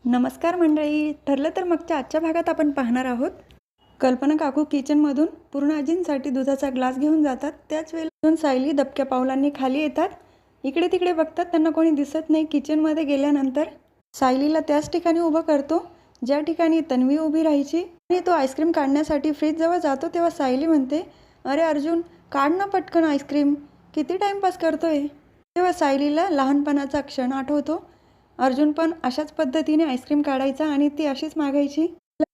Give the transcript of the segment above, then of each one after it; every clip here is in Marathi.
नमस्कार मंडळी. ठरलं तर मागच्या आजच्या भागात आपण पाहणार आहोत. कल्पना काकू किचनमधून पूर्ण आजींसाठी दुधाचा ग्लास घेऊन जातात. त्याच वेळेला सायली दबक्या पावलांनी खाली येतात. इकडे तिकडे बघतात, त्यांना कोणी दिसत नाही. किचनमध्ये गेल्यानंतर सायलीला त्याच ठिकाणी उभं करतो ज्या ठिकाणी तन्वी उभी राहायची. आणि तो आईस्क्रीम काढण्यासाठी फ्रीजजवळ जातो तेव्हा सायली म्हणते, अरे अर्जुन, काढ ना पटकन आईस्क्रीम, किती टाईमपास करतोय. तेव्हा सायलीला लहानपणाचा क्षण आठवतो. अर्जुन पण अशाच पद्धतीने आईस्क्रीम काढायचा आणि ती अशीच मागायची.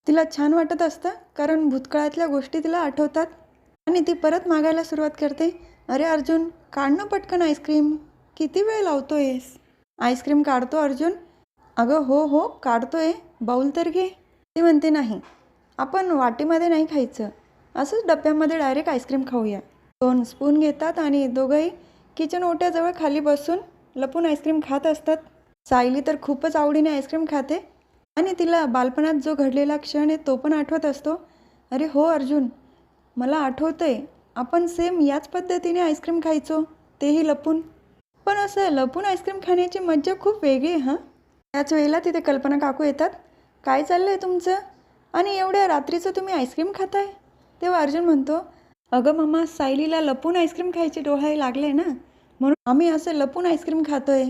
तिला छान वाटत असतं कारण भूतकाळातल्या गोष्टी तिला आठवतात आणि ती परत मागायला सुरुवात करते. अरे अर्जुन, काढ ना पटकन आईस्क्रीम, किती वेळ लावतोयस. आईस्क्रीम काढतो अर्जुन. अगं हो हो काढतोय, बाऊल तर घे. ती म्हणते, नाही, आपण वाटीमध्ये नाही खायचं, असंच डब्यामध्ये डायरेक्ट आईस्क्रीम खाऊया. 2 स्पून घेतात आणि दोघंही किचन ओट्याजवळ खाली बसून लपून आईस्क्रीम खात असतात. सायली तर खूपच आवडीने आईस्क्रीम खाते आणि तिला बालपणात जो घडलेला क्षण आहे तो पण आठवत असतो. अरे हो अर्जुन, मला आठवतंय, आपण सेम याच पद्धतीने आईस्क्रीम खायचो, तेही लपून. पण असं लपून आईस्क्रीम खाण्याची मज्जा खूप वेगळी आहे हां. त्याच वेळेला तिथे कल्पना काकू येतात. काय चाललं आहे तुमचं आणि एवढ्या रात्रीचं तुम्ही आईस्क्रीम खाताय. तेव्हा अर्जुन म्हणतो, अगं मम्मा, सायलीला लपून आईस्क्रीम खायचे डोहाळे लागले ना, म्हणून आम्ही असं लपून आईस्क्रीम खातोय.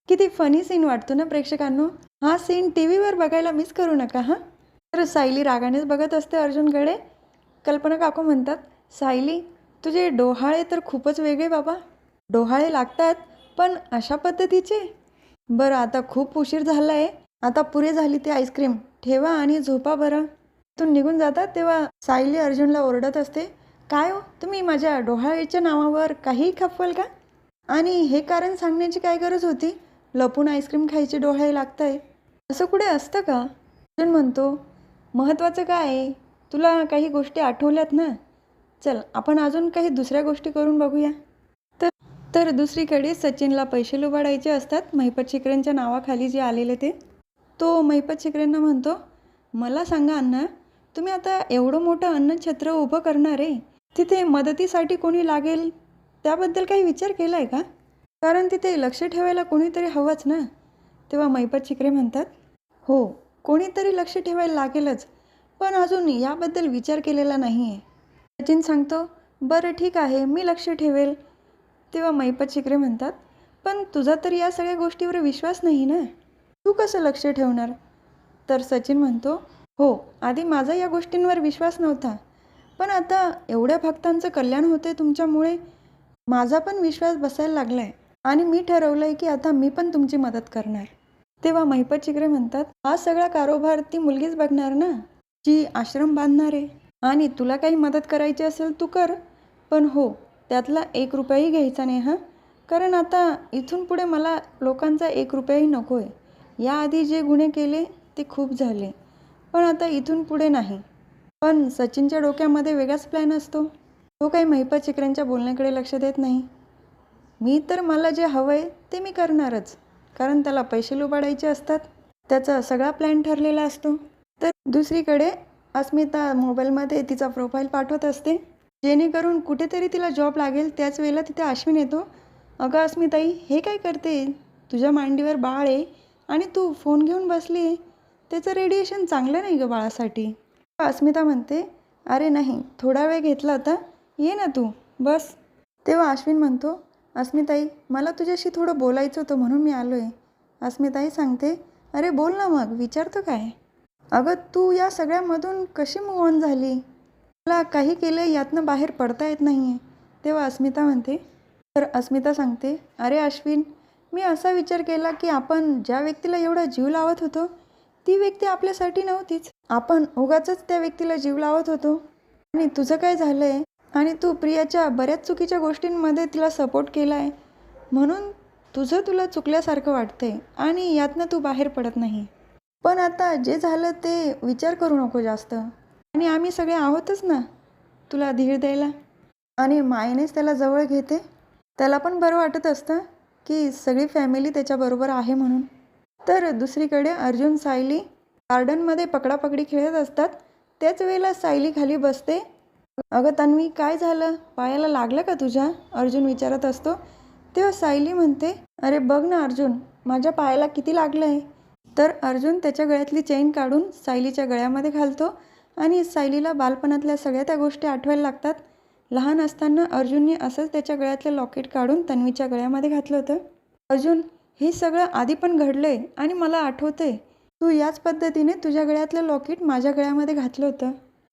किती फनी सीन वाटतो ना प्रेक्षकांनो. हा सीन टी व्हीवर बघायला मिस करू नका हां. तर सायली रागानेच बघत असते अर्जुनकडे. कल्पना काकू म्हणतात, सायली, तुझे डोहाळे तर खूपच वेगळे बाबा. डोहाळे लागतात, पण अशा पद्धतीचे. बरं, आता खूप उशीर झाला आहे, आता पुरे झाली ती आईस्क्रीम, ठेवा आणि झोपा बरं. तिथून निघून जातात तेव्हा सायली अर्जुनला ओरडत असते, काय हो, तुम्ही माझ्या डोहाळेच्या नावावर काहीही खपवाल का. आणि हे कारण सांगण्याची काय गरज होती. लपून आईस्क्रीम खायचे डोहाळे लागत आहे, असं कुठे असतं का. अर्जुन म्हणतो, महत्त्वाचं काय आहे, तुला काही गोष्टी आठवल्यात ना, चल आपण अजून काही दुसऱ्या गोष्टी करून बघूया. तर दुसरीकडे सचिनला पैसे लुबाडायचे असतात महिपत शिकरेंच्या नावाखाली जे आलेले ते. तो महिपत शिकरेंना म्हणतो, मला सांगा अण्णा, तुम्ही आता एवढं मोठं अन्नछत्र उभं करणार आहे, तिथे मदतीसाठी कोणी लागेल त्याबद्दल काही विचार केला आहे का. कारण तिथे लक्ष ठेवायला कोणीतरी हवंच ना. तेव्हा महिपत शिकरे म्हणतात, हो, कोणीतरी लक्ष ठेवायला लागेलच, पण अजून याबद्दल विचार केलेला नाही आहे. सचिन सांगतो, बरं ठीक आहे, मी लक्ष ठेवेल. तेव्हा महिपत शिकरे म्हणतात, पण तुझा तर या सगळ्या गोष्टीवर विश्वास नाही ना, तू कसं लक्ष ठेवणार. तर सचिन म्हणतो, हो, आधी माझा या गोष्टींवर विश्वास नव्हता, पण आता एवढ्या भक्तांचं कल्याण होते तुमच्यामुळे, माझा पण विश्वास बसायला लागला आहे आणि मी ठरवलं आहे की आता मी पण तुमची मदत करणार. तेव्हा महिपत शिकरे म्हणतात, हा सगळा कारोबार ती मुलगीच बघणार ना, जी आश्रम बांधणार आहे. आणि तुला काही मदत करायची असेल तू कर, पण हो, त्यातला 1 रुपयाही घ्यायचा नाही हां. कारण आता इथून पुढे मला लोकांचा 1 रुपयाही नको आहे. याआधी जे गुन्हे केले ते खूप झाले, पण आता इथून पुढे नाही. पण सचिनच्या डोक्यामध्ये वेगळाच प्लॅन असतो. तो काही महिपत शिकरेंच्या बोलण्याकडे लक्ष देत नाही. मी तर मला जे हवं आहे ते मी करणारच, कारण त्याला पैसे लुबाडायचे असतात, त्याचा सगळा प्लॅन ठरलेला असतो. तर दुसरीकडे अस्मिता मोबाईलमध्ये तिचा प्रोफाईल पाठवत असते जेणेकरून कुठेतरी तिला जॉब लागेल. त्याच वेळेला तिथे अश्विन येतो. अगं अस्मिताई, हे काय करते, तुझ्या मांडीवर बाळ आहे आणि तू फोन घेऊन बसली आहे, त्याचं रेडिएशन चांगलं नाही गं बाळासाठी. अस्मिता म्हणते, अरे नाही, थोडा वेळ घेतला होता, ये ना तू बस. तेव्हा अश्विन म्हणतो, अस्मिताई, मला तुझ्याशी थोडं बोलायचं होतं म्हणून मी आलो आहे. अस्मिताई सांगते, अरे बोल ना मग, विचारतो काय. अगं तू या सगळ्यामधून कशी मूव्ह ऑन झाली, मला काही केलं यातनं बाहेर पडता येत नाही आहे. तेव्हा अस्मिता म्हणते, तर अस्मिता सांगते, अरे अश्विन, मी असा विचार केला की आपण ज्या व्यक्तीला एवढा जीव लावत होतो ती व्यक्ती आपल्यासाठी नव्हतीच, आपण उगाचच त्या व्यक्तीला जीव लावत होतो. आणि तुझं काय झालं आहे आणि तू प्रियाच्या बऱ्याच चुकीच्या गोष्टींमध्ये तिला सपोर्ट केला आहे, म्हणून तुला चुकल्यासारखं वाटतंय आणि यातनं तू बाहेर पडत नाही. पण आता जे झालं ते विचार करू नको जास्त, आणि आम्ही सगळे आहोतच ना तुला धीर द्यायला. आणि मायनेच त्याला जवळ घेते. त्याला पण बरं वाटत असतं की सगळी फॅमिली त्याच्याबरोबर आहे म्हणून. तर दुसरीकडे अर्जुन सायली गार्डनमध्ये पकडापकडी खेळत असतात. त्याच वेळेला सायली खाली बसते. अगं तन्वी, काय झालं, पायाला लागलं का तुझ्या, अर्जुन विचारत असतो. तेव्हा सायली म्हणते, अरे बघ ना अर्जुन, माझ्या पायाला किती लागलं आहे. तर अर्जुन त्याच्या गळ्यातली चेन काढून सायलीच्या गळ्यामध्ये घालतो आणि सायलीला बालपणातल्या सगळ्या त्या गोष्टी आठवायला लागतात. लहान असताना अर्जुनने असंच त्याच्या गळ्यातलं लॉकेट काढून तन्वीच्या गळ्यामध्ये घातलं होतं. अर्जुन, हे सगळं आधी पण घडलंय आणि मला आठवतंय. तू याच पद्धतीने तुझ्या गळ्यातलं लॉकेट माझ्या गळ्यामध्ये घातलं होतं.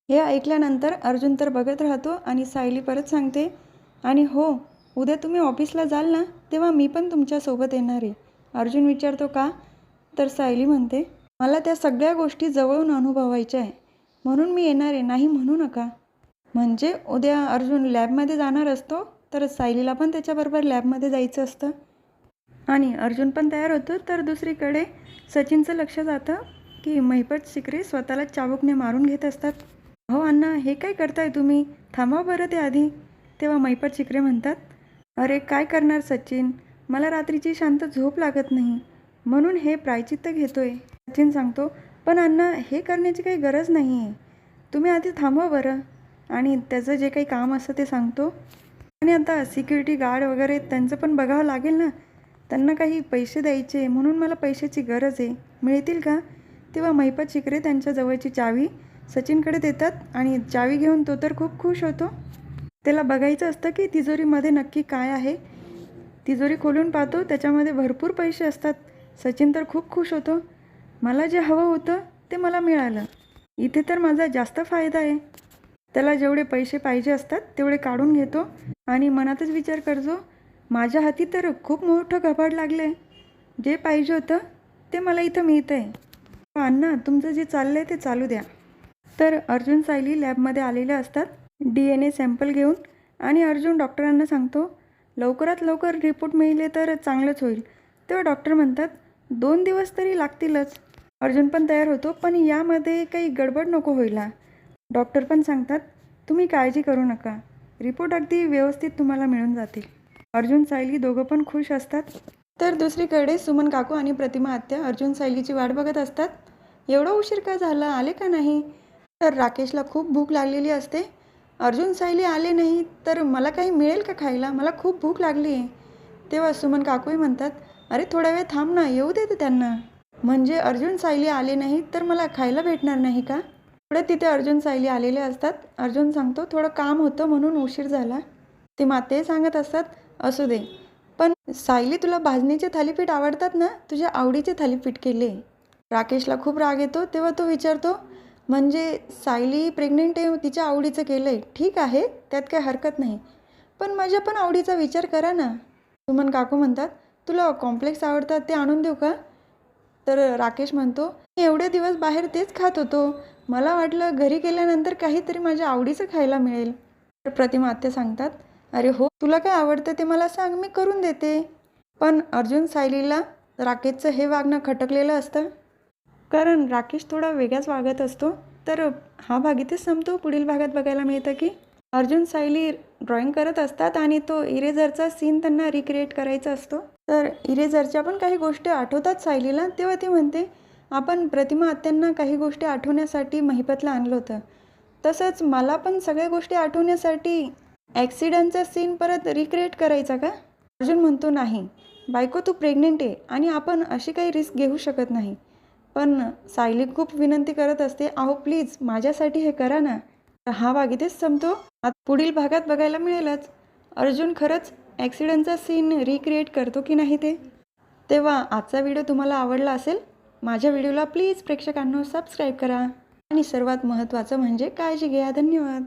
हे ऐकल्यानंतर अर्जुन तर बघत राहतो आणि सायली परत सांगते, आणि हो, उद्या तुम्ही ऑफिसला जाल ना, तेव्हा मी पण तुमच्यासोबत येणार आहे. अर्जुन विचारतो, का? तर सायली म्हणते, मला त्या सगळ्या गोष्टी जवळून अनुभवायच्या आहे, म्हणून मी येणार आहे, नाही म्हणू नका. म्हणजे उद्या अर्जुन लॅबमध्ये जाणार असतो, तर सायलीला पण त्याच्याबरोबर लॅबमध्ये जायचं असतं. आणि अर्जुन पण तयार होतो. तर दुसरीकडे सचिनचं लक्ष जातं की महिपत शिकरे स्वतःला चाबूकने मारून घेत असतात. हो अण्णा, हे काय करताय तुम्ही? थांबा बरं ते आधी. तेव्हा महिपत शिकरे म्हणतात, अरे काय करणार सचिन, मला रात्रीची शांत झोप लागत नाही, म्हणून हे प्रायचित्त घेतोय. सचिन सांगतो, पण अण्णा, हे करण्याची काही गरज नाही आहे, तुम्ही आधी थांबवा बरं. आणि त्याचं जे काही काम असतं ते सांगतो. आणि आता सिक्युरिटी गार्ड वगैरे त्यांचं पण बघावं लागेल ना, त्यांना काही पैसे द्यायचे, म्हणून मला पैशाची गरज आहे, मिळतील का? तेव्हा महिपत शिकरे त्यांच्या जवळची चावी सचिनकडे देतात आणि चावी घेऊन तो तर खूप खुश होतो. त्याला बघायचं असतं की तिजोरीमध्ये नक्की काय आहे. तिजोरी खोलून पाहतो, त्याच्यामध्ये भरपूर पैसे असतात. सचिन तर खूप खुश होतो, मला जे हवं होतं ते मला मिळालं, इथे तर माझा जास्त फायदा आहे. त्याला जेवढे पैसे पाहिजे असतात तेवढे काढून घेतो आणि मनातच विचार करतो, माझ्या हाती तर खूप मोठं कपाट लागलं, जे पाहिजे होतं ते मला इथं मिळतं आहे. अण्णा, तुमचं जे चाललं आहे ते चालू द्या. तर अर्जुन सायली लॅबमध्ये आलेले असतात DNA सॅम्पल घेऊन. आणि अर्जुन डॉक्टरांना सांगतो, लवकरात लवकर रिपोर्ट मिळाले तर चांगलंच होईल. तेव्हा डॉक्टर म्हणतात, 2 दिवस तरी लागतीलच. अर्जुन पण तयार होतो, पण यामध्ये काही गडबड नको व्हायला. डॉक्टर पण सांगतात, तुम्ही काळजी करू नका, रिपोर्ट अगदी व्यवस्थित तुम्हाला मिळून जातील. अर्जुन सायली दोघं पण खुश असतात. तर दुसरीकडे सुमन काकू आणि प्रतिमा आत्या अर्जुन सायलीची वाट बघत असतात. एवढा उशीर का झाला, आले का नाही? तर राकेशला खूप भूक लागलेली असते. अर्जुन सायली आले नाही तर मला काही मिळेल का खायला, मला खूप भूक लागली आहे. तेव्हा सुमन काकूही म्हणतात, अरे थोडा वेळ थांब ना, येऊ देते त्यांना. म्हणजे अर्जुन सायली आले नाही तर मला खायला भेटणार नाही का? पुढे तिथे अर्जुन सायली आलेले असतात. अर्जुन सांगतो, थोडं काम होतं म्हणून उशीर झाला. ते माते सांगत असतात, असू दे, पण सायली तुला भाजणीचे थालीपीठ आवडतात ना, तुझ्या आवडीचे थालीपीठ केले. राकेशला खूप राग येतो. तेव्हा तो विचारतो, म्हणजे सायली प्रेग्नेंट आहे, तिच्या आवडीचं केलं आहे, ठीक आहे, त्यात काही हरकत नाही, पण माझ्या पण आवडीचा विचार करा ना. सुमन काकू म्हणतात, तुला कॉम्प्लेक्स आवडतात ते आणून देऊ का? तर राकेश म्हणतो, मी एवढे दिवस बाहेर तेच खात होतो, मला वाटलं घरी गेल्यानंतर काहीतरी माझ्या आवडीचं खायला मिळेल. तर प्रतिमा आत्या सांगतात, अरे हो, तुला काय आवडतं ते मला सांग, मी करून देते. पण अर्जुन सायलीला राकेशचं हे वागणं खटकलेलं असतं, कारण राकेश थोडा वेगळाच वागत असतो. तर हा भाग इथेच संपतो. पुढील भागात बघायला मिळतं की अर्जुन सायली ड्रॉइंग करत असतात आणि तो इरेझरचा सीन त्यांना रिक्रिएट करायचा असतो. तर इरेझरच्या पण काही गोष्टी आठवतात सायलीला. तेव्हा ती म्हणते, आपण प्रतिमा आत्यांना काही गोष्टी आठवण्यासाठी महिपतला आणलं होतं, तसंच मला पण सगळ्या गोष्टी आठवण्यासाठी ॲक्सिडेंटचा सीन परत रिक्रिएट करायचा का? अर्जुन म्हणतो, नाही बायको, तू प्रेग्नेंट आहे आणि आपण अशी काही रिस्क घेऊ शकत नाही. पण सायली खूप विनंती करत असते, अहो प्लीज माझ्यासाठी हे करा ना. हा भाग इथेच संपतो. आता पुढील भागात बघायला मिळेलच अर्जुन खरंच ॲक्सिडेंटचा सीन रिक्रिएट करतो की नाही ते. तेव्हा आजचा व्हिडिओ तुम्हाला आवडला असेल. माझ्या व्हिडिओला प्लीज प्रेक्षकांनो सबस्क्राईब करा आणि सर्वात महत्त्वाचं म्हणजे काळजी घ्या. धन्यवाद.